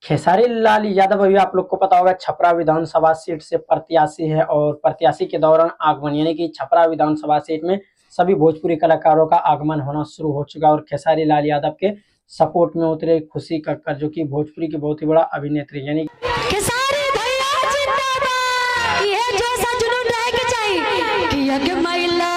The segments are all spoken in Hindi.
खेसारी लाल यादव अभी आप लोग को पता होगा छपरा विधानसभा सीट से प्रत्याशी है और प्रत्याशी के दौरान आगमन यानी कि छपरा विधानसभा सीट में सभी भोजपुरी कलाकारों का आगमन होना शुरू हो चुका है और खेसारी लाल यादव के सपोर्ट में उतरे खुशी कक्कर जो कि भोजपुरी की बहुत ही बड़ा अभिनेत्री यानी खेसारी भैया जिंदाबाद, ये जैसा जुनून लेके चाहिए कि यज्ञ महिला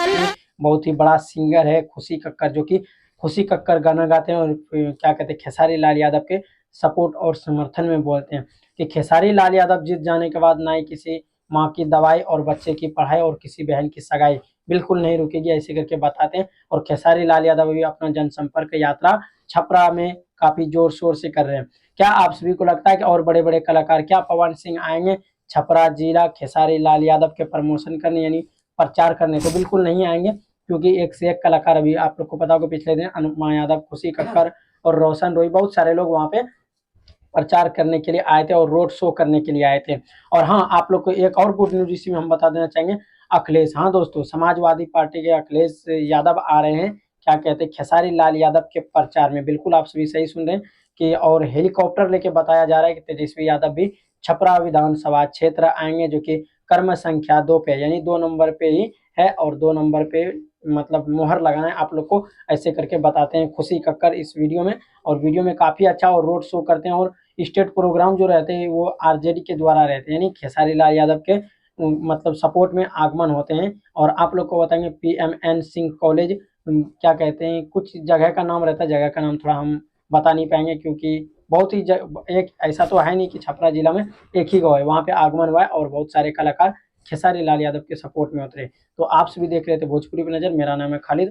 बहुत ही बड़ा सिंगर है खुशी कक्कर जो कि खुशी कक्कर गाना गाते हैं और क्या कहते हैं खेसारी लाल यादव के सपोर्ट और समर्थन में बोलते हैं कि खेसारी लाल यादव जीत जाने के बाद ना ही किसी माँ की दवाई और बच्चे की पढ़ाई और किसी बहन की सगाई बिल्कुल नहीं रुकेगी ऐसे करके बताते हैं। और खेसारी लाल यादव भी अपना जनसंपर्क यात्रा छपरा में काफी जोर शोर से कर रहे हैं। क्या आप सभी को लगता है कि और बड़े बड़े कलाकार क्या पवन सिंह आएंगे छपरा जिला खेसारी लाल यादव के प्रमोशन करने यानी प्रचार करने? तो बिल्कुल नहीं आएंगे क्योंकि एक से एक कलाकार अभी आप लोग को पता होगा पिछले दिन अनुपमा यादव खुशी कक्कर और रोशन रोई बहुत सारे लोग वहां पे प्रचार करने के लिए आए थे और रोड शो करने के लिए आए थे। और हाँ आप लोग को एक और गुड न्यूज इसी में हम बता देना चाहेंगे। अखिलेश, हाँ दोस्तों, समाजवादी पार्टी के अखिलेश यादव आ रहे हैं क्या कहते हैं खेसारी लाल यादव के प्रचार में। बिल्कुल आप सभी सही सुन रहे हैं कि और हेलीकॉप्टर लेके बताया जा रहा है कि तेजस्वी यादव भी छपरा विधानसभा क्षेत्र आएंगे जो कि कर्म संख्या 2 पे यानी 2 नंबर पे ही है और 2 नंबर पे मतलब मोहर लगाना है आप लोग को ऐसे करके बताते हैं खुशी कक्कर इस वीडियो में। और वीडियो में काफी अच्छा और रोड शो करते हैं और स्टेट प्रोग्राम जो रहते हैं वो आरजेडी के द्वारा रहते हैं यानी खेसारी लाल यादव के मतलब सपोर्ट में आगमन होते हैं। और आप लोग को बताएंगे पीएमएन सिंह कॉलेज क्या कहते हैं कुछ जगह का नाम रहता है, जगह का नाम थोड़ा हम बता नहीं पाएंगे क्योंकि बहुत ही एक ऐसा तो है नहीं कि छपरा जिला में एक ही गाँव है, वहाँ पे आगमन हुआ है और बहुत सारे कलाकार खेसारी लाल यादव के सपोर्ट में उतरे। तो आप सभी देख रहे थे भोजपुरी पे नजर, मेरा नाम है खालिद।